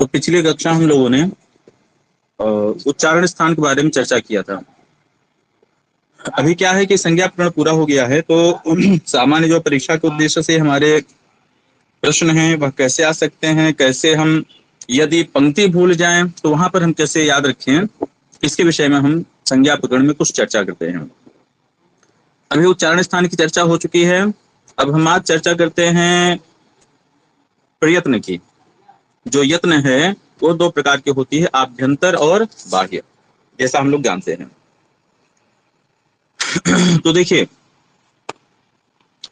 तो पिछली कक्षा हम लोगों ने उच्चारण स्थान के बारे में चर्चा किया था। अभी क्या है कि संज्ञा प्रकरण पूरा हो गया है, तो सामान्य जो परीक्षा के उद्देश्य से हमारे प्रश्न हैं वह कैसे आ सकते हैं, कैसे हम यदि पंक्ति भूल जाएं तो वहां पर हम कैसे याद रखें, इसके विषय में हम संज्ञा प्रकरण में कुछ चर्चा करते हैं। अभी उच्चारण स्थान की चर्चा हो चुकी है। अब हम आज चर्चा करते हैं प्रयत्न की। जो यत्न है वो दो प्रकार की होती है, आभ्यंतर और बाह्य, जैसा हम लोग जानते हैं। तो देखिए,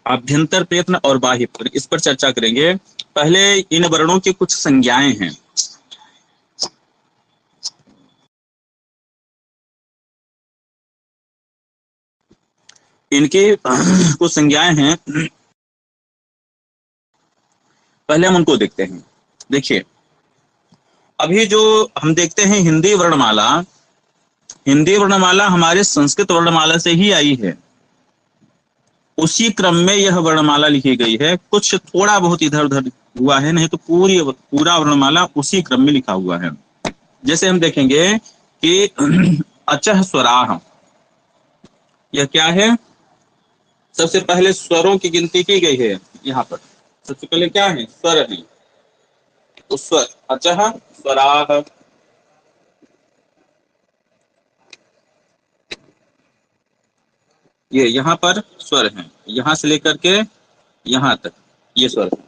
आभ्यंतर प्रयत्न और बाह्य प्रयत्न, इस पर चर्चा करेंगे। पहले इन वर्णों की कुछ संज्ञाएं हैं। इनकी कुछ संज्ञाएं हैं, पहले हम उनको देखते हैं। देखिए, अभी जो हम देखते हैं हिंदी वर्णमाला, हिंदी वर्णमाला हमारे संस्कृत वर्णमाला से ही आई है। उसी क्रम में यह वर्णमाला लिखी गई है। कुछ थोड़ा बहुत इधर उधर हुआ है, नहीं तो पूरा वर्णमाला उसी क्रम में लिखा हुआ है। जैसे हम देखेंगे कि अचः स्वराह, यह क्या है? सबसे पहले स्वरों की गिनती की गई है। यहाँ पर सबसे पहले क्या है? स्वर है। तो स्वर अचः स्वराह, ये यहाँ पर स्वर है, यहाँ से लेकर के यहाँ तक ये स्वर है।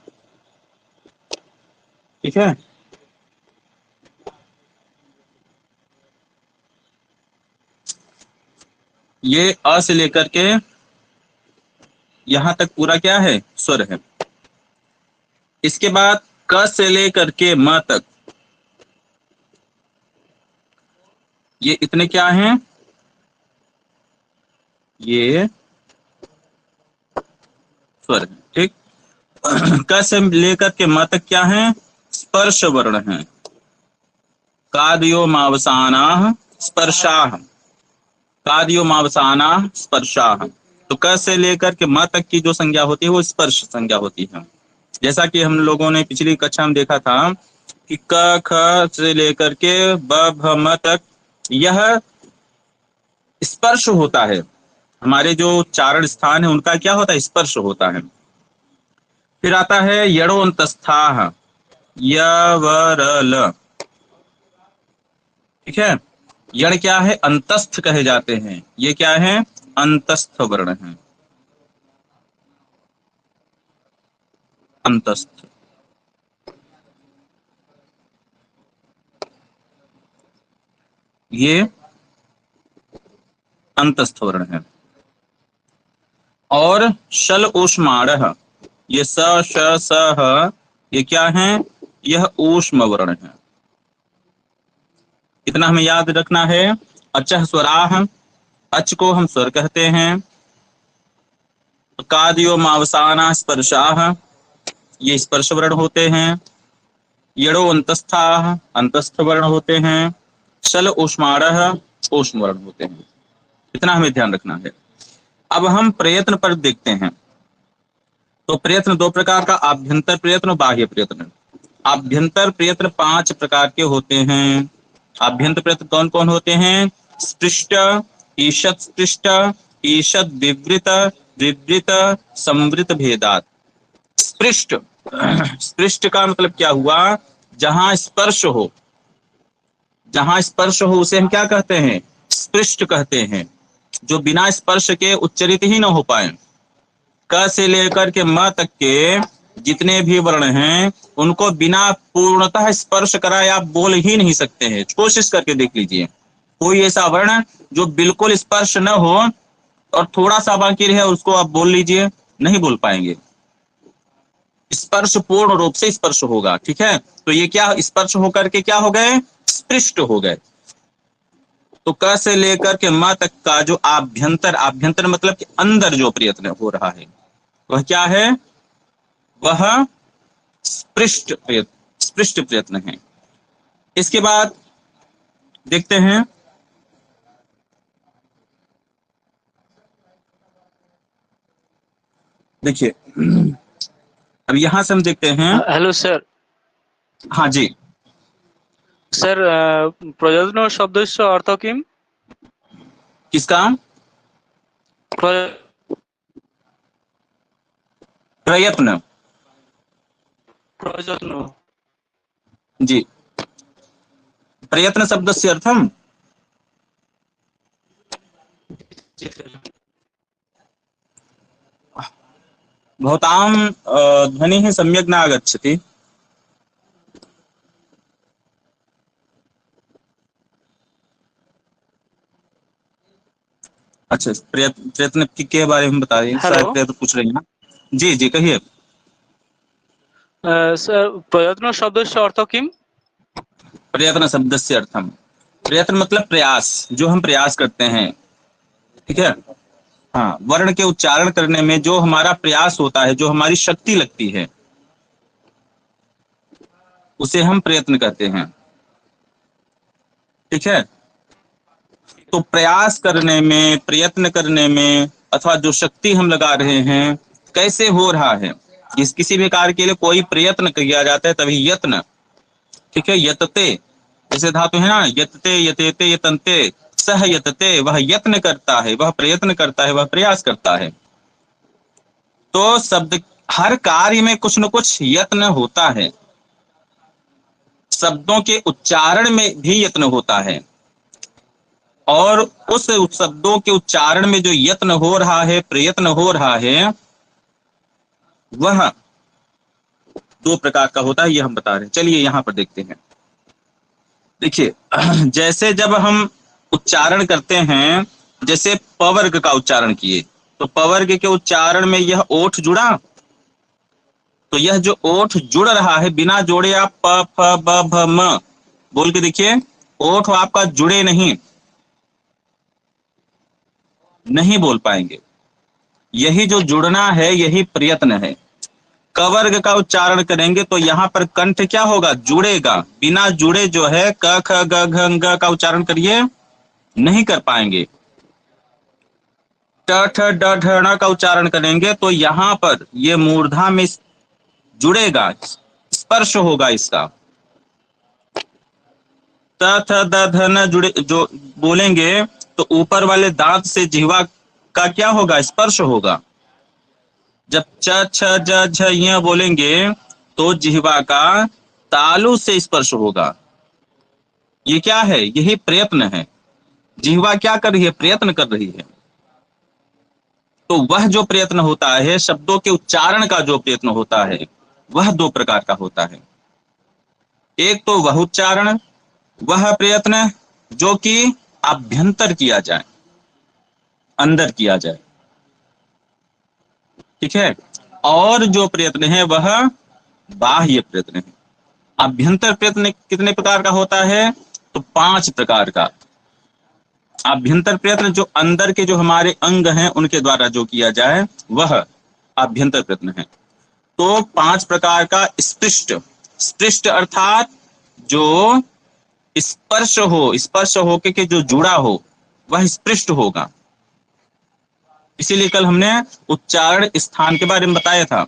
ठीक है। ये अ से लेकर के यहाँ तक पूरा क्या है? स्वर है। इसके बाद क से लेकर के म तक ये इतने क्या हैं? ये स्वर है। ठीक। क से लेकर के म तक क्या है? स्पर्श वर्ण है। कादयो मावसाना स्पर्शाह, कादयो मावसाना स्पर्शाह। तो क से लेकर के म तक की जो संज्ञा होती है वो स्पर्श संज्ञा होती है। जैसा कि हम लोगों ने पिछली कक्षा में देखा था कि क ख से लेकर के ब भ म तक यह स्पर्श होता है। हमारे जो उच्चारण स्थान है उनका क्या होता है? स्पर्श होता है। फिर आता है यड़ो अंतस्थाह, यवरल। ठीक है। यण क्या है? अंतस्थ कहे जाते हैं। ये क्या है? अंतस्थ वर्ण है। अंतस्थ, ये अंतस्थ वर्ण है। और शल ऊष्माणः, ये स श स ह, ये क्या है? यह ऊष्म वर्ण है। इतना हमें याद रखना है। अचः स्वराह, अच को हम स्वर कहते हैं। कादयो मावसाना स्पर्शाह, ये स्पर्श वर्ण होते हैं। यड़ो अंतस्थाह, अंतस्थ वर्ण होते हैं। शल ऊष्माणः, ऊष्म वर्ण होते हैं। इतना हमें ध्यान रखना है। अब हम प्रयत्न पर देखते हैं। तो प्रयत्न दो प्रकार का, आभ्यंतर प्रयत्न और बाह्य प्रयत्न। आभ्यंतर प्रयत्न 5 प्रकार के होते हैं। आभ्यंतर प्रयत्न कौन कौन होते हैं? स्पृष्ट, ईषत् स्पृष्ट, ईषत् विवृत, विवृत संवृत भेदात। स्पृष्ट, स्पृष्ट का मतलब क्या हुआ? जहां स्पर्श हो, जहां स्पर्श हो उसे हम क्या कहते हैं? स्पृष्ट कहते हैं। जो बिना स्पर्श के उच्चरित ही न हो पाए। क से लेकर के म तक के जितने भी वर्ण हैं उनको बिना पूर्णतः स्पर्श कराए आप बोल ही नहीं सकते हैं। कोशिश करके देख लीजिए, कोई ऐसा वर्ण जो बिल्कुल स्पर्श न हो और थोड़ा सा बाकी रहे उसको आप बोल लीजिए, नहीं बोल पाएंगे। स्पर्श पूर्ण रूप से स्पर्श होगा। ठीक है। तो ये क्या स्पर्श होकर के क्या हो गए? स्पृष्ट हो गए। तो क से लेकर के म तक का जो आभ्यंतर, आभ्यंतर मतलब कि अंदर जो प्रयत्न हो रहा है वह क्या है? वह स्पृष्ट प्रयत्न, स्पृष्ट प्रयत्न है। इसके बाद देखते हैं, देखिए अब यहां से हम देखते हैं। Hello sir. हाँ जी। স্যার প্রয়োজন শব্দস্য অর্থ কিম? किसका? प्र- प्रयत्न। प्रयोजन। जी, प्रयत्न शब्दस्य अर्थम भवतां ध्वनिः सम्यक् न आगच्छति। अच्छा, प्रयत्न प्रयत्न के बारे में बता रही हैं, हेलो शायद प्रयत्न पूछ रही हैं ना? जी जी कहिए। सर प्रयत्न शब्दस्य अर्थ किम? प्रयत्न शब्दस्य अर्थम, प्रयत्न मतलब प्रयास, जो हम प्रयास करते हैं, ठीक है। हाँ, वर्ण के उच्चारण करने में जो हमारा प्रयास होता है, जो हमारी शक्ति लगती है, उसे हम प्रयत्न कहते हैं, ठीक है। तो प्रयास करने में, प्रयत्न करने में, अथवा जो शक्ति हम लगा रहे हैं, कैसे हो रहा है, इस किसी भी कार्य के लिए कोई प्रयत्न किया जाता है तभी यत्न, ठीक है। यतते जैसे धातु है ना, यतते यतेते यतन्ते, सह यतते, वह यत्न करता है, वह प्रयत्न करता है, वह प्रयास करता है। तो शब्द, हर कार्य में कुछ न कुछ यत्न होता है, शब्दों के उच्चारण में भी यत्न होता है, और उस शब्दों के उच्चारण में जो यत्न हो रहा है, प्रयत्न हो रहा है, वह दो प्रकार का होता है, ये हम बता रहे हैं। चलिए यहां पर देखते हैं। देखिए, जैसे जब हम उच्चारण करते हैं, जैसे पवर्ग का उच्चारण किए, तो पवर्ग के उच्चारण में यह ओठ जुड़ा, तो यह जो ओठ जुड़ रहा है, बिना जोड़े आप प फ ब भ म बोल के देखिए, ओठ आपका जुड़े नहीं, नहीं बोल पाएंगे। यही जो जुड़ना है, यही प्रयत्न है। कवर्ग का उच्चारण करेंगे तो यहाँ पर कंठ क्या होगा, जुड़ेगा। बिना जुड़े जो है क ख ग घ ग का उच्चारण करिए, नहीं कर पाएंगे। ट ठ ड ढ ण का उच्चारण करेंगे तो यहाँ पर ये मूर्धा में जुड़ेगा, स्पर्श होगा इसका। त थ द ध न जुड़े जो बोलेंगे तो ऊपर वाले दांत से जिह्वा का क्या होगा, स्पर्श होगा। जब च छ ज झ य बोलेंगे तो जिह्वा का तालु से स्पर्श होगा। ये क्या है, यही प्रयत्न है। जिह्वा क्या कर रही है, प्रयत्न कर रही है। तो वह जो प्रयत्न होता है, शब्दों के उच्चारण का जो प्रयत्न होता है, वह दो प्रकार का होता है। एक तो वह उच्चारण, वह प्रयत्न जो कि आभ्यंतर किया जाए, अंदर किया जाए, ठीक है। और जो प्रयत्न है वह बाह्य प्रयत्न है। आभ्यंतर प्रयत्न कितने प्रकार का होता है, तो 5 प्रकार का। आभ्यंतर प्रयत्न जो अंदर के जो हमारे अंग हैं उनके द्वारा जो किया जाए, वह आभ्यंतर प्रयत्न है। तो 5 प्रकार का स्पृष्ट, स्पृष्ट अर्थात जो स्पर्श हो, स्पर्श होके के जो जुड़ा हो, वह स्पृष्ट होगा। इसीलिए कल हमने उच्चारण स्थान के बारे में बताया था,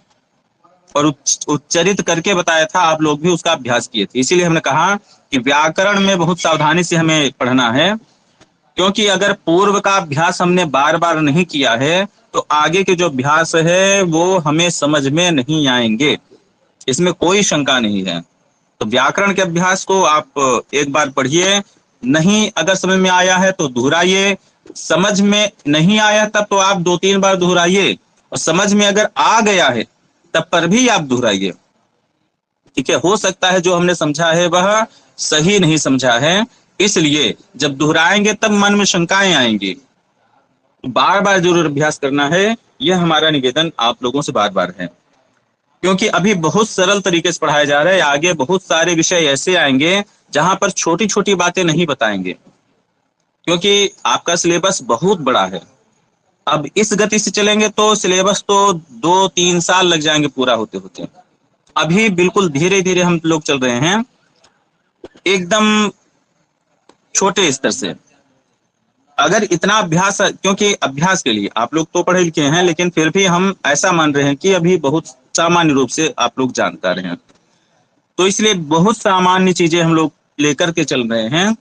और उच्चरित करके बताया था, आप लोग भी उसका अभ्यास किए थे। इसीलिए हमने कहा कि व्याकरण में बहुत सावधानी से हमें पढ़ना है, क्योंकि अगर पूर्व का अभ्यास हमने बार बार नहीं किया है तो आगे के जो अभ्यास है वो हमें समझ में नहीं आएंगे, इसमें कोई शंका नहीं है। तो व्याकरण के अभ्यास को आप एक बार पढ़िए, नहीं अगर समझ में आया है तो दोहराइए, समझ में नहीं आया तब तो आप 2-3 बार दोहराइए, और समझ में अगर आ गया है तब पर भी आप दोहराइए, ठीक है। हो सकता है जो हमने समझा है वह सही नहीं समझा है, इसलिए जब दोहराएंगे तब मन में शंकाएं आएंगी। बार बार जरूर अभ्यास करना है, यह हमारा निवेदन आप लोगों से बार बार है, क्योंकि अभी बहुत सरल तरीके से पढ़ाया जा रहा है। आगे बहुत सारे विषय ऐसे आएंगे जहां पर छोटी छोटी बातें नहीं बताएंगे, क्योंकि आपका सिलेबस बहुत बड़ा है। अब इस गति से चलेंगे तो सिलेबस तो 2-3 साल लग जाएंगे पूरा होते होते। अभी बिल्कुल धीरे धीरे हम लोग चल रहे हैं, एकदम छोटे स्तर से। अगर इतना अभ्यास, क्योंकि अभ्यास के लिए आप लोग तो पढ़े लिखे हैं, लेकिन फिर भी हम ऐसा मान रहे हैं कि अभी बहुत सामान्य रूप से आप लोग जानकार हैं, तो इसलिए बहुत सामान्य चीजें हम लोग लेकर के चल रहे हैं,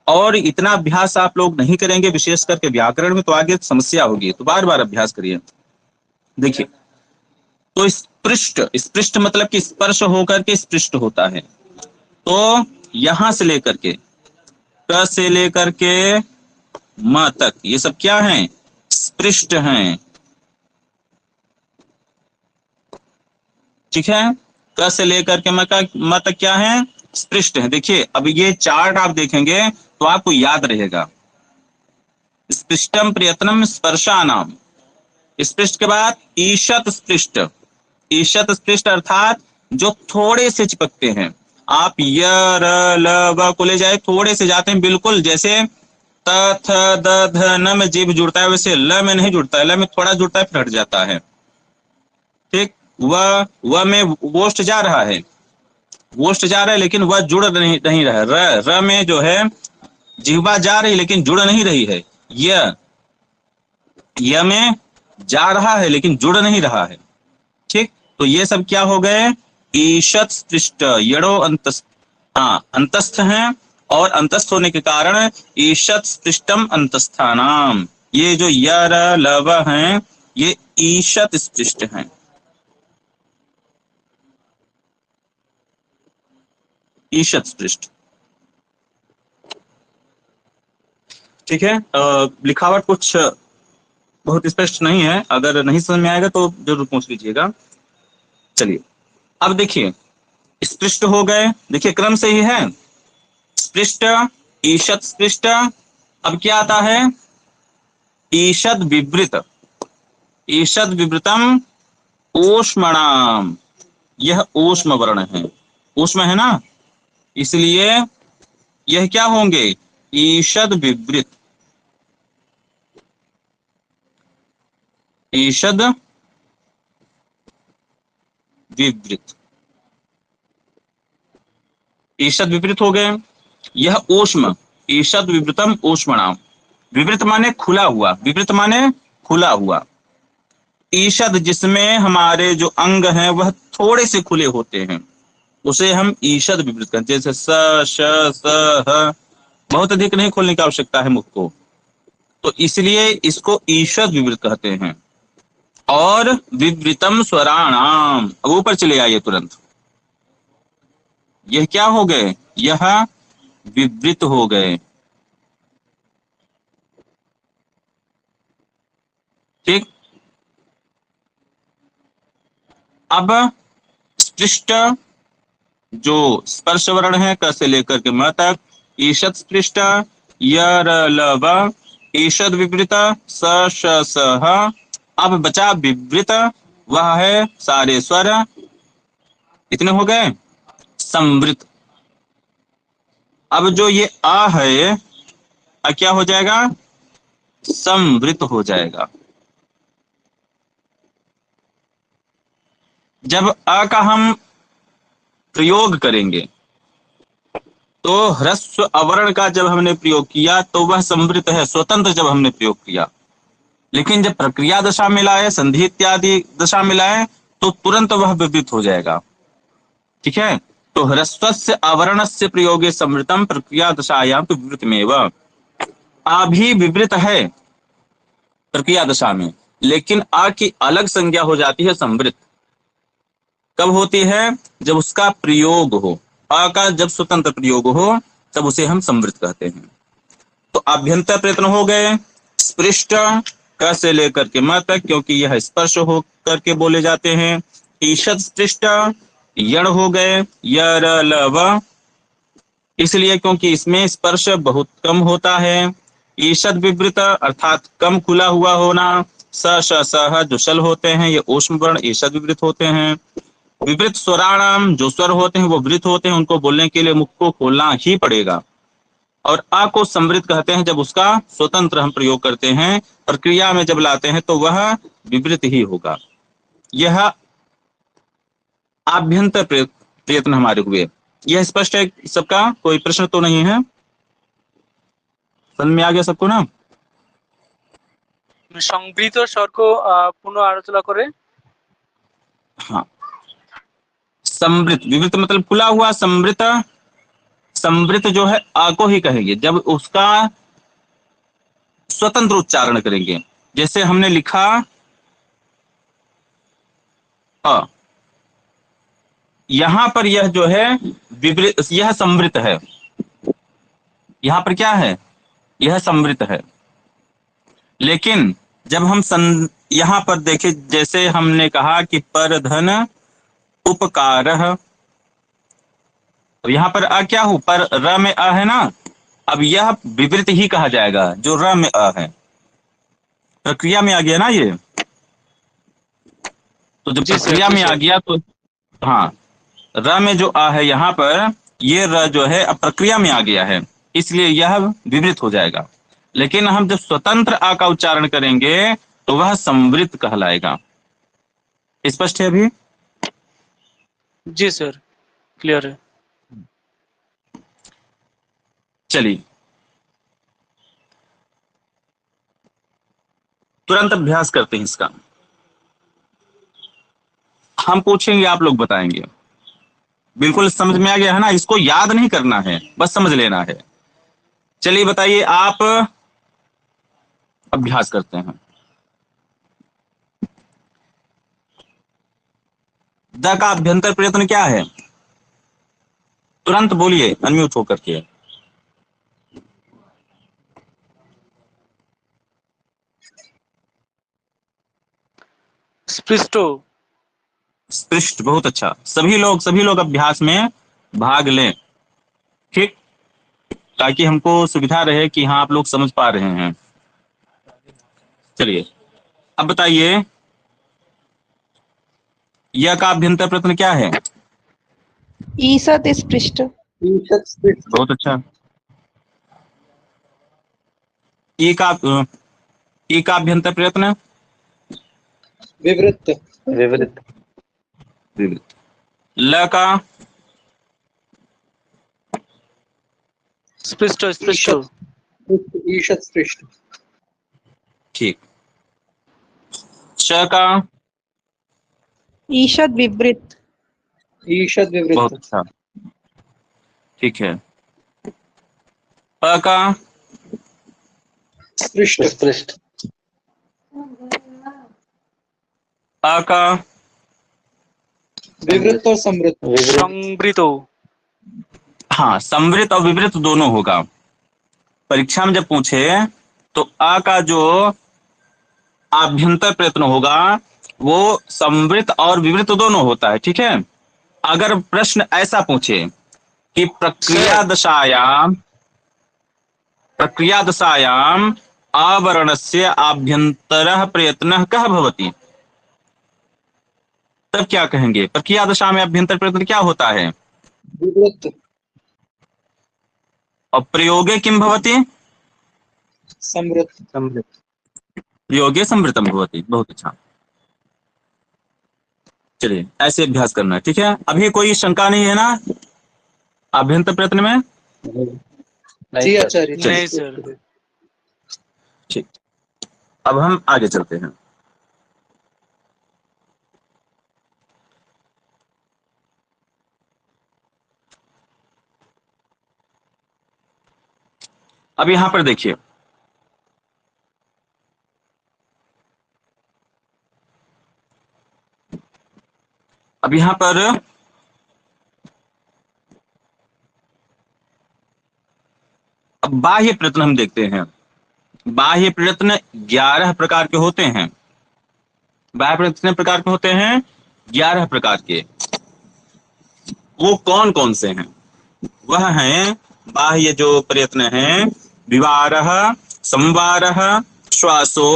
और इतना अभ्यास आप लोग नहीं करेंगे विशेष करके व्याकरण में तो आगे समस्या होगी, तो बार बार अभ्यास करिए। देखिए, तो स्पृष्ट, स्पृष्ट मतलब कि स्पर्श होकर के स्पृष्ट होता है। तो यहां से लेकर के क से लेकर के म तक ये सब क्या हैं? स्पृष्ट हैं। ठीक है, क से लेकर के म तक क्या है? स्पृष्ट है। देखिए, अब ये चार्ट आप देखेंगे तो आपको याद रहेगा। स्पृष्टम प्रयत्नम स्पर्शानाम, स्पृष्ट के बाद ईशत स्पृष्ट, ईशत स्पृष्ट अर्थात जो थोड़े से चिपकते हैं। आप य र ल व को ले जाए, थोड़े से जाते हैं, बिल्कुल जैसे त थ द ध न में जीभ जुड़ता है वैसे ल में नहीं जुड़ता है, ल में थोड़ा जुड़ता है फिर हट जाता है। ठीक, व में वोष्ठ जा रहा है, वोष्ठ जा रहा है लेकिन वह जुड़ नहीं रहा है। र में जो है जिह्वा जा रही लेकिन जुड़ नहीं रही है। य में जा रहा है लेकिन जुड़ नहीं रहा है। ठीक, तो ये सब क्या हो गए? ईशत स्पृष्ट, यड़ो अंतस्थ, हाँ अंतस्थ हैं, और अंतस्थ होने के कारण ईशत स्पृष्टम अंतस्थानाम, ये जो य र ल व हैं ये ईशत स्पृष्ट हैं। ईशत स्पृष्ट। ठीक है, लिखावट कुछ बहुत स्पष्ट नहीं है, अगर नहीं समझ में आएगा तो जरूर पूछ लीजिएगा। चलिए, अब देखिए, स्पृष्ट हो गए, देखिए क्रम से ही है, स्पृष्ट, ईशत स्पृष्ट। अब क्या आता है? ईशद विवृत, ईशद विवृतम ऊष्मणाम, यह ऊष्म वर्ण है, ऊष्म है ना, इसलिए यह क्या होंगे? ईशद विवृत, ईशद विवृत, ईशद विपरीत हो गए। यह ऊष्म, ईशद विवृतम ऊष्मणाम, विवृत माने खुला हुआ, विवृत माने खुला हुआ। ईशद जिसमें हमारे जो अंग हैं वह थोड़े से खुले होते हैं, उसे हम ईशद विवृत कहते हैं। जैसे स, श, स, ह, बहुत अधिक नहीं खोलने की आवश्यकता है मुख को, तो इसलिए इसको ईशद विवृत कहते हैं। और विवृतम स्वराणाम, अब ऊपर चले आइए तुरंत, यह क्या हो गए? यह विवृत हो गए। ठीक, अब स्पृष्ट जो स्पर्श वर्ण है क से लेकर के म तक, ईशत स्पृष्ट, य र ल व, ईशद विवृत, स श स ह। अब बचा विवृत, वह है सारे स्वर, इतने हो गए। संवृत, अब जो ये आ है, क्या हो जाएगा? संवृत हो जाएगा। जब अ का हम प्रयोग करेंगे तो ह्रस्व अवर्ण का जब हमने प्रयोग किया तो वह संवृत है, स्वतंत्र जब हमने प्रयोग किया। लेकिन जब प्रक्रिया दशा में लाए, संधि इत्यादि दशा में लाए, तो तुरंत वह विवृत हो जाएगा। ठीक है, तो ह्रस्वस्य अवर्णस्य प्रयोगे संवृतम प्रक्रिया दशायाम तो विवृतमेव। आ भी विवृत है प्रक्रिया दशा में, लेकिन आ की अलग संज्ञा हो जाती है संवृत। कब होती है? जब उसका प्रयोग हो, आ का जब स्वतंत्र प्रयोग हो तब उसे हम संवृत कहते हैं। तो आभ्यंतर प्रयत्न हो गए, स्पृष्ट क से लेकर के म तक, क्योंकि यह स्पर्श हो करके बोले जाते हैं। ईशद स्पृष्ट, यण हो गए, य र ल व, इसलिए क्योंकि इसमें स्पर्श बहुत कम होता है। ईशद विवृत अर्थात कम खुला हुआ होना। स श स ह जो शल होते हैं ये ऊष्म वर्ण ईशद विवृत होते हैं। विवृत स्वराणाम, जो स्वर होते हैं वो वृत होते हैं, उनको बोलने के लिए मुख को खोलना ही पड़ेगा। और आ को संवृत कहते हैं जब उसका स्वतंत्र हम प्रयोग करते हैं, प्रक्रिया में जब लाते हैं तो वह विवृत ही होगा। यह आभ्यंतर प्रयत्न हमारे हुए। यह स्पष्ट है सबका? कोई प्रश्न तो नहीं है? समझ में आ गया सबको ना? সংবৃত স্বর্গ পুনঃ আলোচনা করে। हाँ, संवृत, विवृत मतलब खुला हुआ, संवृत समृत जो है आ को ही कहेंगे जब उसका स्वतंत्र उच्चारण करेंगे। जैसे हमने लिखा अ, यहां पर यह जो है विवृत, यह समृत है। यहां पर क्या है, यह समृत है। लेकिन जब हम यहां पर देखें, जैसे हमने कहा कि पर धन उपकार, अब यहां पर अ क्या हो, पर र में अ है ना, अब यह विवृत ही कहा जाएगा जो र में अ है। प्रक्रिया में आ गया ना ये, तो जब जी सर, प्रक्रिया जी में आ सर। गया तो हाँ, र में जो आ है यहाँ पर, ये र जो है अब प्रक्रिया में आ गया है, इसलिए यह विवृत हो जाएगा। लेकिन हम जब स्वतंत्र आ का उच्चारण करेंगे तो वह संवृत कहलाएगा। स्पष्ट है अभी? जी सर, क्लियर है। चलिए तुरंत अभ्यास करते हैं इसका। हम पूछेंगे, आप लोग बताएंगे। बिल्कुल समझ में आ गया है ना? इसको याद नहीं करना है, बस समझ लेना है। चलिए बताइए, आप अभ्यास करते हैं। द का अभ्यंतर प्रयत्न क्या है? तुरंत बोलिए अनम्यूट होकर के। स्पृष्टो। स्पृष्ट, बहुत अच्छा। सभी लोग अभ्यास में भाग लें, ठीक, ताकि हमको सुविधा रहे कि हाँ आप लोग समझ पा रहे हैं। चलिए अब बताइए, यह का अभ्यंतर प्रयत्न क्या है? ईषत् स्पृष्ट। ईषत् स्पृष्ट। बहुत अच्छा। ई का ई का अभ्यंतर प्रयत्न विवृत। विवृत। विवृत। ल का स्पृष्टो, स्पृष्टो। ईषत् स्पृष्ट। ठीक। श का ईषद् विवृत। ईषद् बहुत विवृत। अच्छा, ठीक है। प का स्पृष्ट। स्पृष्ट। आ का विवृत और समृत। संवृतो। हाँ, समृत और विवृत दोनों होगा। परीक्षा में जब पूछे तो आ का जो आभ्यंतर प्रयत्न होगा वो समृत और विवृत दोनों होता है, ठीक है। अगर प्रश्न ऐसा पूछे कि प्रक्रिया दशायाम आवरणस्य आभ्यंतरः प्रयत्नः कः भवति, तब क्या कहेंगे? प्रक्रिया दशा में अभ्यंतर प्रयत्न क्या होता है? विवृत। और प्रयोगे किम भवति? समृत। समृत। प्रयोगे समृतम भवति। बहुत अच्छा। चलिए ऐसे अभ्यास करना है, ठीक है। अभी कोई शंका नहीं है ना अभ्यंतर प्रयत्न में? जी आचार्य। नहीं सर। ठीक, अब हम आगे चलते हैं। अब यहां पर देखिए, अब यहां पर अब बाह्य प्रयत्न हम देखते हैं। बाह्य प्रयत्न 11 प्रकार के होते हैं। बाह्य प्रयत्न कितने प्रकार के होते हैं? 11 प्रकार के। वो कौन कौन से हैं? वह हैं बाह्य जो प्रयत्न हैं: विवारः, संवारः, श्वासो,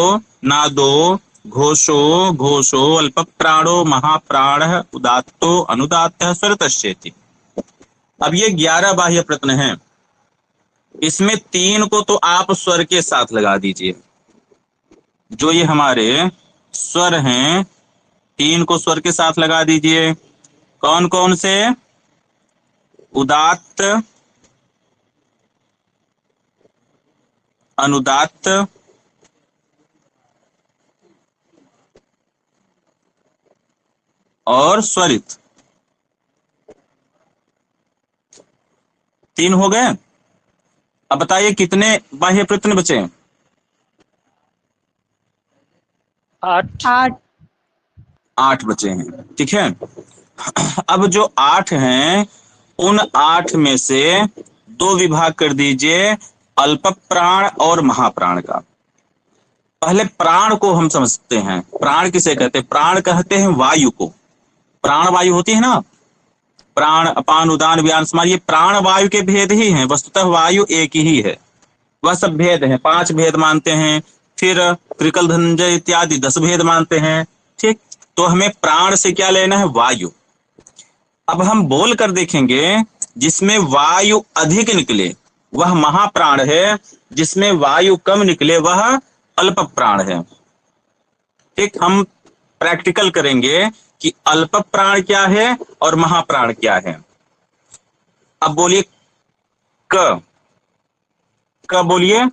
नादो, घोषो, घोषो, अल्पप्राणो, महाप्राणः, उदात्तो, अनुदात्तः, स्वरतश्चेति। अब ये 11 बाह्य प्रयत्न हैं। इसमें 3 को तो आप स्वर के साथ लगा दीजिए। जो ये हमारे स्वर हैं, 3 को स्वर के साथ लगा दीजिए। कौन कौन से? उदात्त, अनुदात्त, और स्वरित। 3 हो गए। अब बताइए कितने बाह्य प्रयत्न बचे? 8 8 8 बचे हैं, ठीक है। अब जो 8 हैं, उन 8 में से 2 विभाग कर दीजिए अल्प प्राण और महाप्राण का। पहले प्राण को हम समझते हैं। प्राण किसे कहते हैं? प्राण कहते हैं वायु को। प्राण वायु होती है ना, प्राण अपान उदान व्यान समान, ये प्राण वायु के भेद ही हैं। वस्तुतः वायु एक ही है, वह सब भेद हैं। 5 भेद मानते हैं, फिर त्रिकल धनंजय इत्यादि 10 भेद मानते हैं, ठीक। तो हमें प्राण से क्या लेना है? वायु। अब हम बोल कर देखेंगे, जिसमें वायु अधिक निकले वह महाप्राण है, जिसमें वायु कम निकले वह अल्प प्राण है, ठीक। हम प्रैक्टिकल करेंगे कि अल्प प्राण क्या है और महाप्राण क्या है। अब बोलिए क बोलिए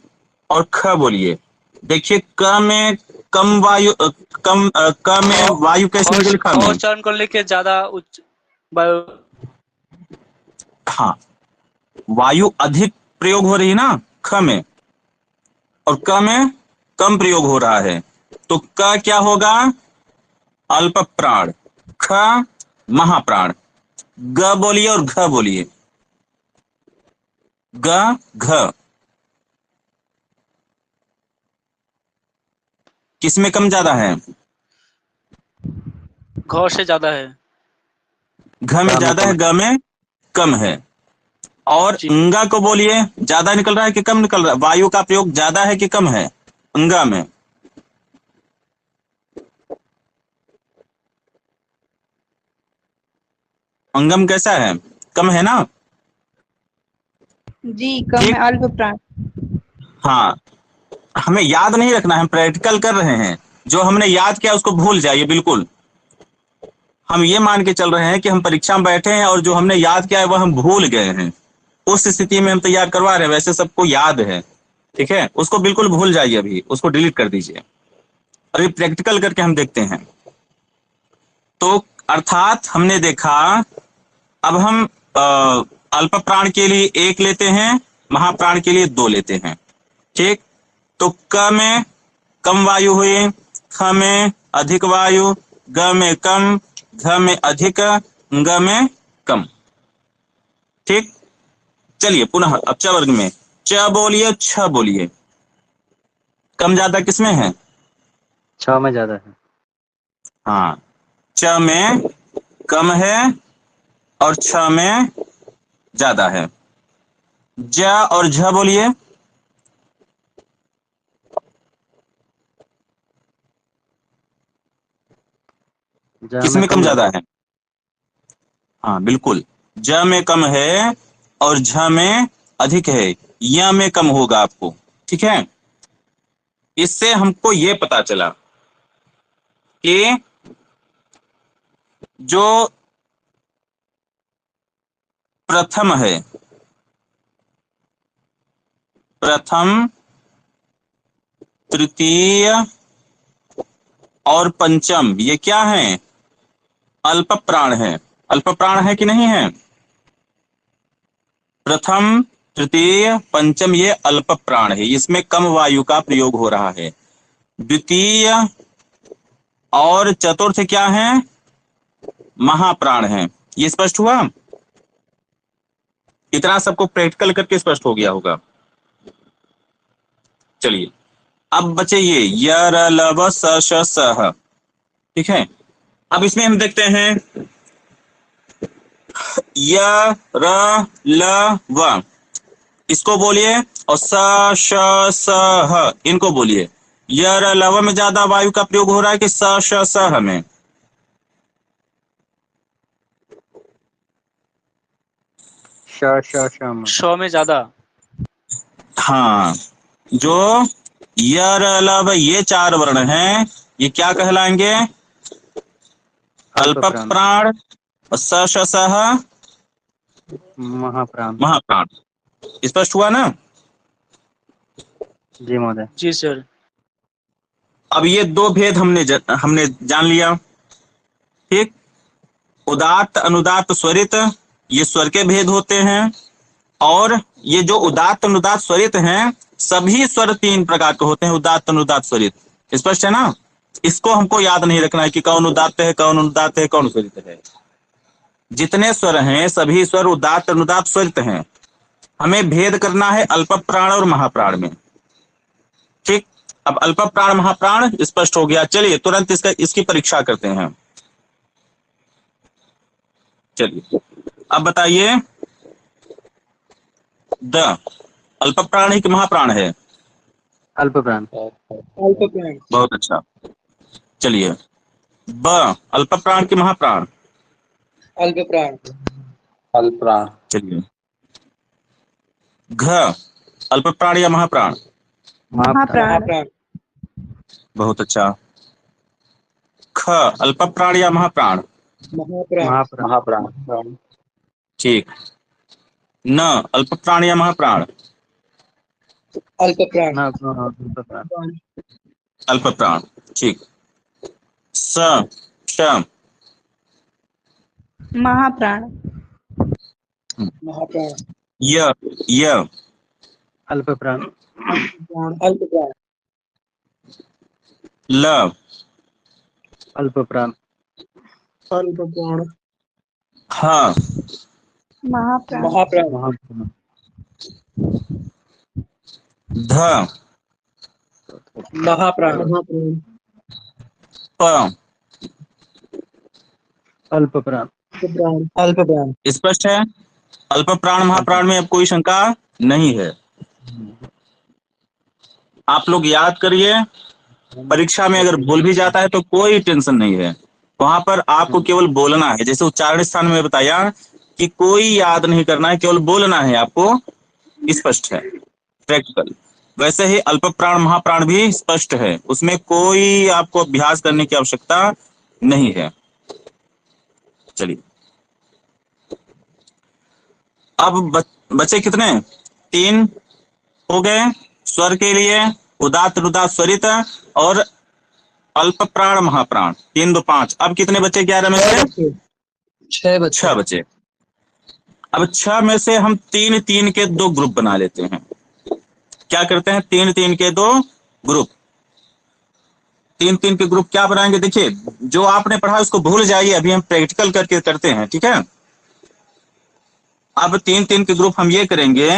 और ख बोलिए। देखिए क में कम वायु क में वायु कैसे निकले? ख में, उच्चारण को लेके ज्यादा उच्च वायु। हाँ, वायु अधिक प्रयोग हो रही है ना ख में, और क में कम प्रयोग हो रहा है, तो क क्या होगा? अल्प प्राण, ख महाप्राण। ग बोलिए और घ बोलिए। ग घ किसमें कम ज्यादा है? घ से ज्यादा है। घ में ज्यादा है, ग में कम है। और जी। अंगा को बोलिए, ज्यादा निकल रहा है कि कम निकल रहा है? वायु का प्रयोग ज्यादा है कि कम है अंगा में? अंगम कैसा है? कम है ना? जी कम ठीक। है, अल्प प्राण। हाँ, हमें याद नहीं रखना है, हम प्रैक्टिकल कर रहे हैं। जो हमने याद किया उसको भूल जाइए बिल्कुल। हम ये मान के चल रहे हैं कि हम परीक्षा में बैठे हैं और जो हमने याद किया है वह हम भूल गए हैं। उस स्थिति में हम तैयार करवा रहे हैं, वैसे सबको याद है, ठीक है। उसको बिल्कुल भूल जाइए, अभी उसको डिलीट कर दीजिए। अभी प्रैक्टिकल करके हम देखते हैं। तो अर्थात हमने देखा, अब हम अल्प प्राण के लिए 1 लेते हैं, महाप्राण के लिए 2 लेते हैं, ठीक। तो क में कम वायु हुई, ख में अधिक वायु, ग में कम, घ में अधिक, ग में कम, ठीक। चलिए पुनः अब च वर्ग में च बोलिए, छ बोलिए। कम ज्यादा किसमें है? 6 में ज्यादा है। हाँ, च में कम है और छ में ज्यादा है। ज और झ बोलिए। किसमें कम ज्यादा है? हाँ बिल्कुल, ज में कम है और झ में अधिक है, य में कम होगा आपको, ठीक है। इससे हमको ये पता चला कि जो प्रथम है, प्रथम तृतीय और पंचम, ये क्या है? अल्प प्राण है। अल्प प्राण है कि नहीं है? प्रथम तृतीय पंचम ये अल्प प्राण है, इसमें कम वायु का प्रयोग हो रहा है। द्वितीय और चतुर्थ क्या है? महाप्राण है। ये स्पष्ट हुआ? इतना सबको प्रैक्टिकल करके स्पष्ट हो गया होगा। चलिए अब बचे ये य र ल व स श स ह, ठीक है। अब इसमें हम देखते हैं य र ल व, इसको बोलिए, और स श स ह इनको बोलिए। य र ल व में ज्यादा वायु का प्रयोग हो रहा है कि स श स ह में? श में ज्यादा। हाँ, जो य र ल व ये 4 वर्ण हैं, ये क्या कहलाएंगे? अल्प प्राण। और स श स ह महाप्राण। महाप्राण। स्पष्ट हुआ ना? जी महोदय। जी सर। अब ये 2 भेद हमने जान लिया, ठीक। उदात्त अनुदात्त स्वरित, ये स्वर के भेद होते हैं। और ये जो उदात्त अनुदात्त स्वरित हैं, सभी स्वर 3 प्रकार के होते हैं, उदात्त अनुदात्त स्वरित। स्पष्ट है ना? इसको हमको याद नहीं रखना है कि कौन उदात्त है, कौन अनुदात्त है, कौन स्वरित है। जितने स्वर हैं सभी स्वर उदात्त अनुदात्त स्वरित हैं। हमें भेद करना है अल्प प्राण और महाप्राण में। ठीक, अब अल्प प्राण महाप्राण स्पष्ट हो गया। चलिए तुरंत इसकी परीक्षा करते हैं। चलिए अब बताइए, द अल्प प्राण है कि महाप्राण है? अल्प प्राण। अल्प प्राण। बहुत अच्छा। चलिए, ब अल्प प्राण की महाप्राण? अल्प प्राण। अल्प प्राण। चलिए, घ अल्प प्राण या महाप्राण? महाप्राण। महाप्राण। बहुत अच्छा। ख अल्प प्राण या महाप्राण? महाप्राण। महाप्राण। ठीक। न अल्प प्राण या महाप्राण? अल्प प्राण। अल्प प्राण। अल्प प्राण। ठीक। स श महाप्राण। महाप्राण। य य अल्प प्राण। अल्प प्राण। ल अल्प प्राण। अल्प प्राण। ह महाप्राण। महाप्राण। महाप्राण। ध महाप्राण। प अल्प प्राण। अल्प प्राण। स्पष्ट है? अल्प प्राण महाप्राण में अब कोई शंका नहीं है। आप लोग याद करिए, परीक्षा में अगर भूल भी जाता है तो कोई टेंशन नहीं है। वहां पर आपको केवल बोलना है। जैसे उच्चारण स्थान में बताया कि कोई याद नहीं करना है, केवल बोलना है आपको। स्पष्ट है? प्रैक्टिकल। वैसे ही अल्प प्राण महाप्राण भी स्पष्ट है, उसमें कोई आपको अभ्यास करने की आवश्यकता नहीं है। चलिए, अब बचे कितने? 3 हो गए स्वर के लिए, उदात्त अनुदात्त स्वरित और अल्प प्राण महाप्राण। 3 2 5। अब कितने बचे? 11 में से 6 बचे। अब 6 में से हम 3-3 के 2 ग्रुप बना लेते हैं। क्या करते हैं? 3-3 के 2 ग्रुप। 3-3 के ग्रुप क्या बनाएंगे? देखिए, जो आपने पढ़ा उसको भूल जाइए, अभी हम प्रैक्टिकल करके करते हैं। ठीक है? अब 3-3 के ग्रुप हम ये करेंगे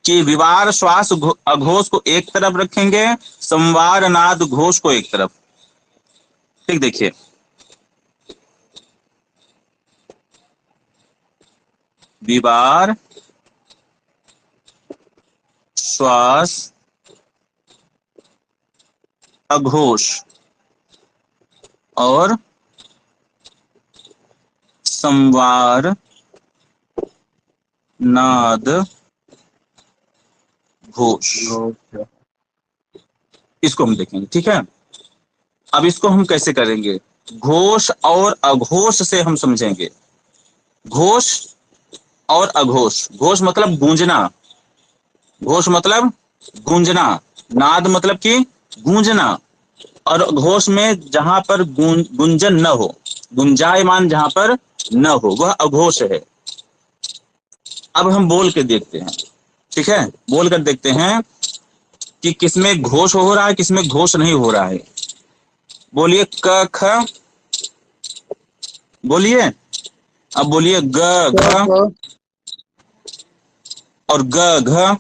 कि विवार श्वास अघोष को एक तरफ रखेंगे, संवार नाद घोष को एक तरफ। ठीक, देखिए, विवार श्वास अघोष और संवार नाद घोष, इसको हम देखेंगे। ठीक है? अब इसको हम कैसे करेंगे? घोष और अघोष से हम समझेंगे। घोष और अघोष। घोष मतलब गूंजना, घोष मतलब गूंजना, नाद मतलब कि गूंजना, और घोष में जहां पर गुंजन न हो, गुंजायमान जहां पर न हो, वह अघोष है। अब हम बोल के देखते हैं। ठीक है? बोल कर देखते हैं कि किसमें घोष हो रहा है, किसमें घोष नहीं हो रहा है। बोलिए क ख, बोलिए। अब बोलिए ग घ और ग घ।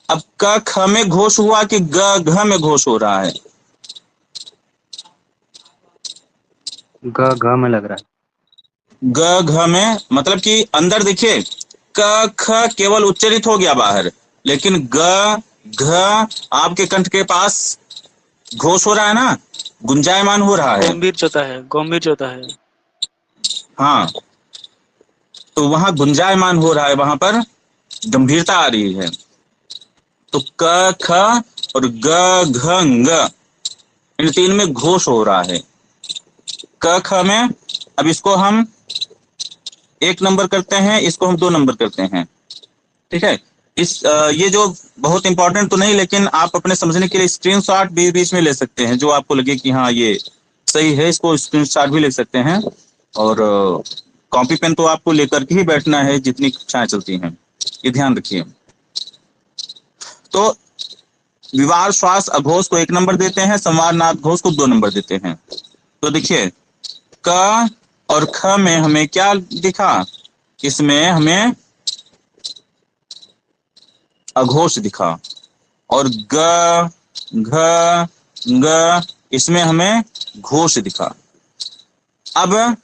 अब क ख में घोष हुआ कि ग घ में घोष हो रहा है? ग घ में लग रहा है। ग घ में, मतलब कि अंदर देखिए, क ख केवल उच्चरित हो गया बाहर, लेकिन ग घ आपके कंठ के पास घोष हो रहा है ना, गुंजायमान हो रहा है। गंभीर जोता है, गंभीर जोता है। हाँ, तो वहां गुंजायमान हो रहा है, वहां पर गंभीरता आ रही है। तो क ख और ग घ ng, इन 3 में घोष हो रहा है। क ख में अब इसको हम 1 नंबर करते हैं, इसको हम 2 नंबर करते हैं। ठीक है? ये जो बहुत इंपॉर्टेंट तो नहीं, लेकिन आप अपने समझने के लिए स्क्रीनशॉट भी बीच में ले सकते हैं, जो आपको लगे कि हाँ ये सही है, इसको स्क्रीनशॉट भी ले सकते हैं और कॉपी पेन तो आपको लेकर के ही बैठना है जितनी कक्षाएं चलती हैं, ये ध्यान रखिए। तो विवार श्वास अघोष को 1 नंबर देते हैं, संवार नाद घोष को 2 नंबर देते हैं। तो देखिए क और ख में हमें क्या दिखा, इसमें हमें अघोष दिखा, और ग घ ग इसमें हमें घोष दिखा। अब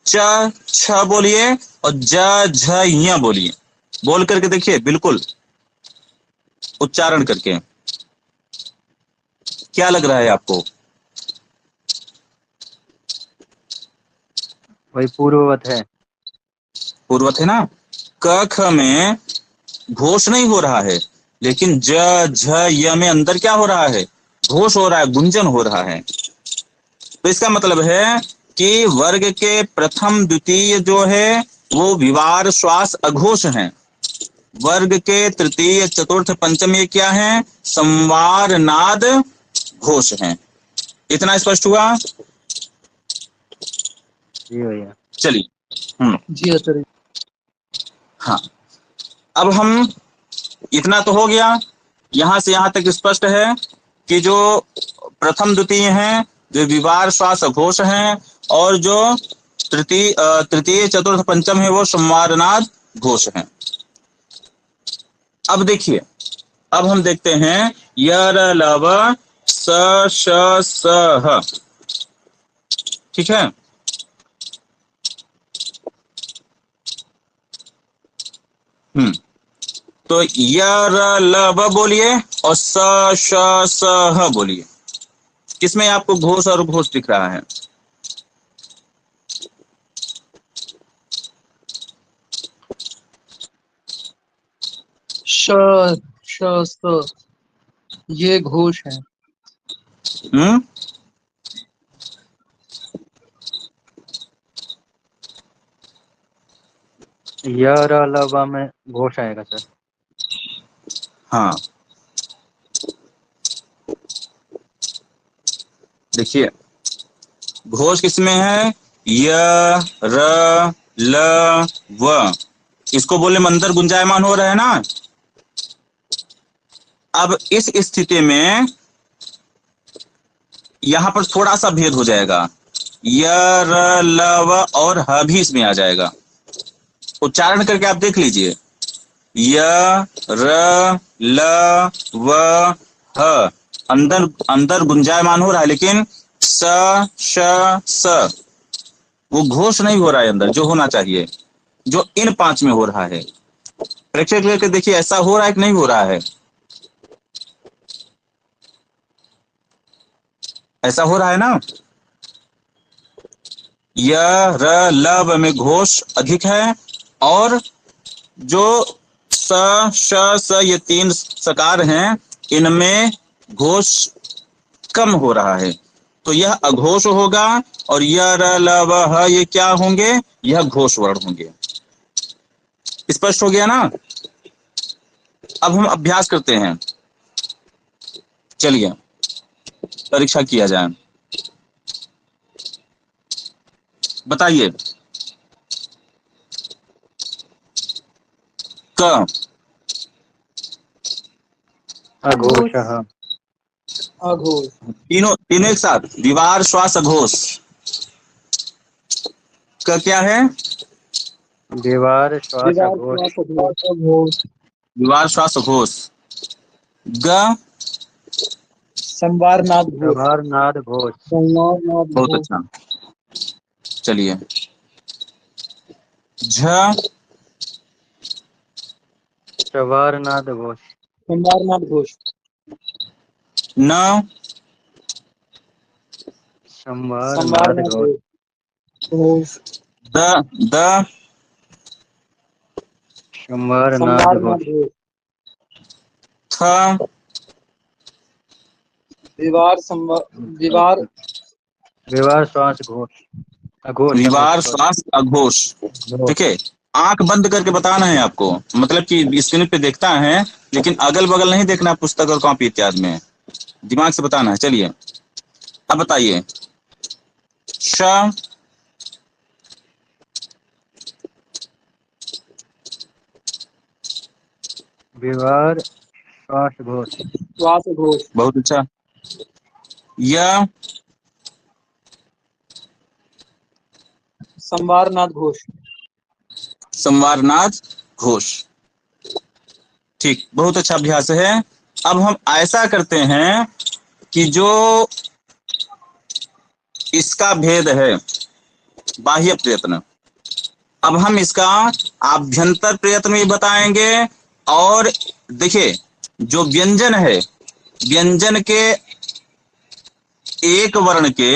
च छ बोलिए और ज झ य बोलिए, बोल करके देखिए बिल्कुल उच्चारण करके, क्या लग रहा है आपको? वही पूर्ववत है। पूर्वत है ना। क ख में घोष नहीं हो रहा है, लेकिन ज झ य में अंदर क्या हो रहा है, घोष हो रहा है, गुंजन हो रहा है। तो इसका मतलब है कि वर्ग के प्रथम द्वितीय जो है वो विवार श्वास अघोष हैं, वर्ग के तृतीय चतुर्थ पंचम ये क्या है, संवार नाद घोष हैं। इतना स्पष्ट हुआ? जी भैया। चलिए जी आचार्य। हाँ, अब हम इतना तो हो गया, यहां से यहां तक स्पष्ट है कि जो प्रथम द्वितीय हैं जो विवार श्वास अघोष हैं, और जो तृतीय चतुर्थ पंचम है वो संवारनाद घोष हैं। अब देखिए, अब हम देखते हैं यर लव स श स ह, ठीक है। तो यर लव बोलिए और स श स ह बोलिए, किसमें आपको घोष और घोष दिख रहा है? श श स ये घोष है। हम्म, य र ल व में घोष आएगा सर। हाँ देखिए, घोष किसमें है, य र ल व, इसको बोले मंदर गुंजायमान हो रहा है ना। अब इस स्थिति में यहां पर थोड़ा सा भेद हो जाएगा, य र ल व और ह भी इसमें आ जाएगा। उच्चारण करके आप देख लीजिए, य र ल व ह अंदर अंदर गुंजायमान हो रहा है, लेकिन स श स वो घोष नहीं हो रहा है अंदर, जो होना चाहिए, जो इन 5 में हो रहा है। प्रेक्षक लेकर देखिए, ऐसा हो रहा है कि नहीं हो रहा है? ऐसा हो रहा है ना। य र ल व में घोष अधिक है, और जो स श स ये 3 सकार हैं इनमें घोष कम हो रहा है, तो यह अघोष होगा, और य र ल व ह ये क्या होंगे, यह घोष वर्ण होंगे। स्पष्ट हो गया ना। अब हम अभ्यास करते हैं, चलिए परीक्षा किया जाए। बताइए, क अघोषः। अघोष। तीनों तीनों एक साथ, विवार श्वास अघोष। क क्या है, विवार श्वास विवार अघोष। श्वास अघोष। विवार श्वास अघोष। ग संवार नाद घोष। संवार नाद घोष। संवार नाद बहुत घोष। अच्छा, चलिए। झ संवार नाद घोष। संवार नाद घोष। न संवार संवार नाद नाद घोष। घोष। द द संवार नाद संवार घोष। नाद घोष। थ विवार विवार विवार श्वास घोष। अघोष विवार अघोष श्वास अघोष। घोष। ठीक है, आंख बंद करके बताना है आपको, मतलब कि स्क्रीन पे देखता है लेकिन अगल बगल नहीं देखना, पुस्तक और कॉपी इत्यादि में दिमाग से बताना है। चलिए अब बताइए, श विवार श्वास घोष। श्वास घोष। बहुत अच्छा। य संवारनाद घोष। संवारनाद घोष। ठीक, बहुत अच्छा अभ्यास है। अब हम ऐसा करते हैं कि जो इसका भेद है बाह्य प्रयत्न, अब हम इसका आभ्यंतर प्रयत्न भी बताएंगे। और देखिए, जो व्यंजन है, व्यंजन के एक वर्ण के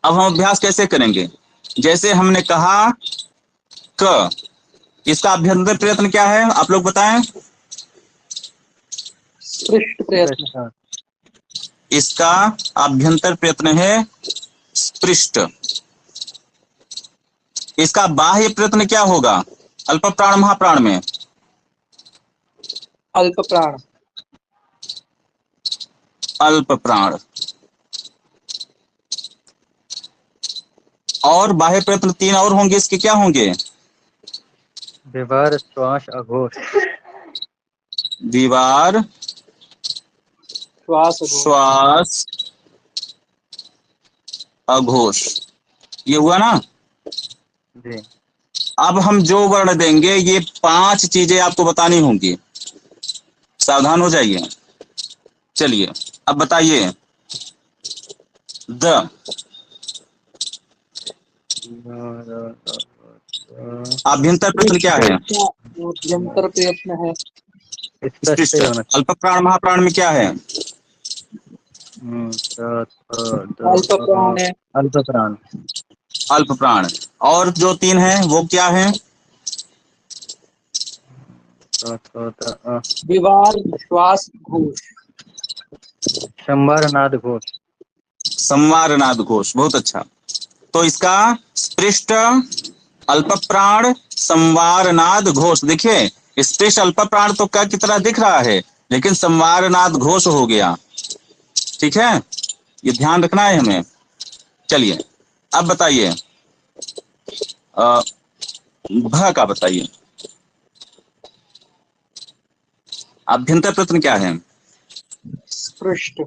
अब हम अभ्यास कैसे करेंगे। जैसे हमने कहा क, इसका अभ्यंतर प्रयत्न क्या है, आप लोग बताएं। स्पृष्ट प्रयत्न। इसका आभ्यंतर प्रयत्न है स्पृष्ट। इसका बाह्य प्रयत्न क्या होगा अल्प प्राण महाप्राण में। अल्प प्राण। अल्प प्राण। और बाह्य प्रयत्न 3 और होंगे, इसके क्या होंगे। विवार श्वास अघोष। दीवार श्वास घोष। श्वास अघोष। ये हुआ ना। जी। अब हम जो वर्ण देंगे ये 5 चीजें आपको बतानी होंगी, सावधान हो जाइए। चलिए अब बताइए। द आभ्यंतर प्रयत्न क्या है। आभ्यंतर प्रयत्न है स्पृष्ट। अल्प प्राण महाप्राण में क्या है। अल्प प्राण है। अल्प प्राण। अल्प प्राण। और जो 3 है वो क्या है। विवार श्वास घोष। संवारनाद घोष। संवारनाद घोष। बहुत अच्छा। तो इसका स्पृष्ट अल्प प्राण संवारनाद घोष। देखिए स्पृष्ट अल्प प्राण तो क्या की तरह दिख रहा है, लेकिन संवारनाद घोष हो गया। ठीक है, ये ध्यान रखना है हमें। चलिए अब बताइए भ का बताइए। आभ्यंतर प्रयत्न क्या है। स्पृष्ट।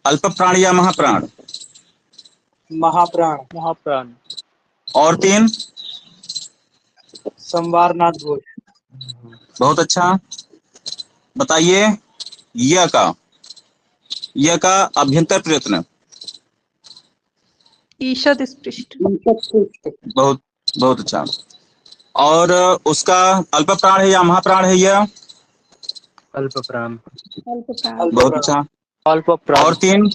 अल्प प्राण या महाप्राण। महाप्राण। महाप्राण। और 3 संवारनाद घोष। बहुत अच्छा। बताइए य का अभ्यंतर प्रयत्न। ईषद स्पृष्ट। बहुत बहुत अच्छा। और उसका अल्प प्राण है या महाप्राण है यह। अल्प प्राण। अल्प प्राण। बहुत अच्छा। अल्प प्राण।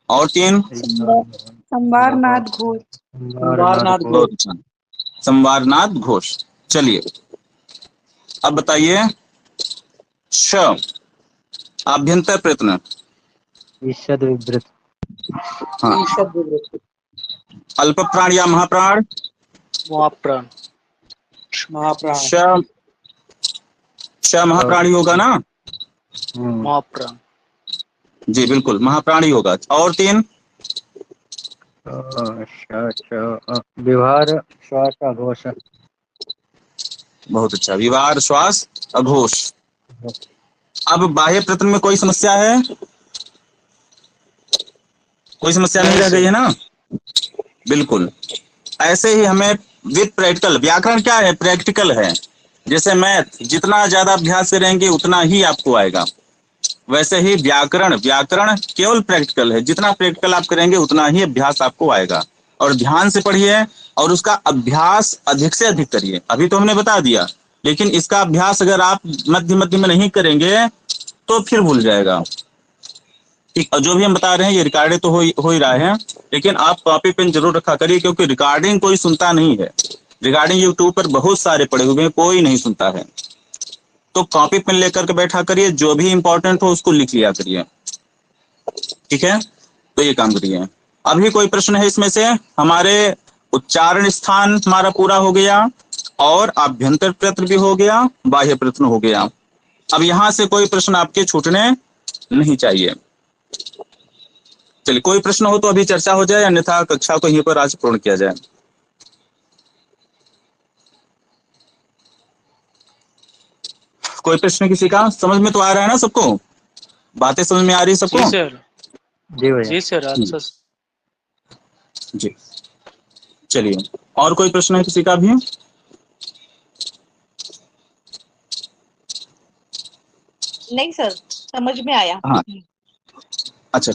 और तीन संवारनाद घोष। संवारनाद घोष। बहुत अच्छा। संवारनाद घोष। चलिए अब बताइए श आभ्यंतर प्रयत्न। ईषद विवृत। हाँ। ईषद विवृत। अल्प प्राण या महाप्राण। महाप्राण। महाप्राण। श महाप्राणी होगा ना। महाप्राण। जी बिल्कुल महाप्राणी होगा। और 3 विवार श्वास अघोष। बहुत अच्छा। विवार श्वास अघोष। अब बाह्य प्रयत्न में कोई समस्या है। कोई समस्या नहीं रह गई है ना। बिल्कुल ऐसे ही हमें विद प्रैक्टिकल। व्याकरण क्या है, प्रैक्टिकल है। जैसे मैथ जितना ज्यादा अभ्यास करेंगे उतना ही आपको आएगा, वैसे ही व्याकरण केवल प्रैक्टिकल है। जितना प्रैक्टिकल आप करेंगे उतना ही अभ्यास आपको आएगा। और ध्यान से पढ़िए और उसका अभ्यास अधिक से अधिक करिए। अभी तो हमने बता दिया, लेकिन इसका अभ्यास अगर आप मध्य में नहीं करेंगे तो फिर भूल जाएगा। ठीक, और जो भी हम बता रहे हैं ये रिकॉर्डेड तो हो ही रहा है, लेकिन आप कॉपी पेन जरूर रखा करिए, क्योंकि रिकॉर्डिंग कोई सुनता नहीं है। रिकॉर्डिंग यूट्यूब पर बहुत सारे पड़े हुए हैं, कोई नहीं सुनता है। तो कॉपी पेन लेकर के बैठा करिए, जो भी इंपॉर्टेंट हो उसको लिख लिया करिए। ठीक है, तो ये काम करिए। अभी कोई प्रश्न है इसमें से। हमारे उच्चारण स्थान हमारा पूरा हो गया, और आभ्यंतर प्रयत्न भी हो गया, बाह्य प्रयत्न हो गया। अब यहां से कोई प्रश्न आपके छूटने नहीं चाहिए। चलिए कोई प्रश्न हो तो अभी चर्चा हो जाए, अन्यथा कक्षा को यहीं पर आज पूर्ण किया जाए। कोई प्रश्न किसी का? समझ में तो आ रहा है ना सबको? बातें समझ में आ रही है जी सबको? सर, जी भैया। जी सर, अच्छा जी चलिए, और कोई प्रश्न है किसी का भी? नहीं सर, समझ में आया। हाँ अच्छा।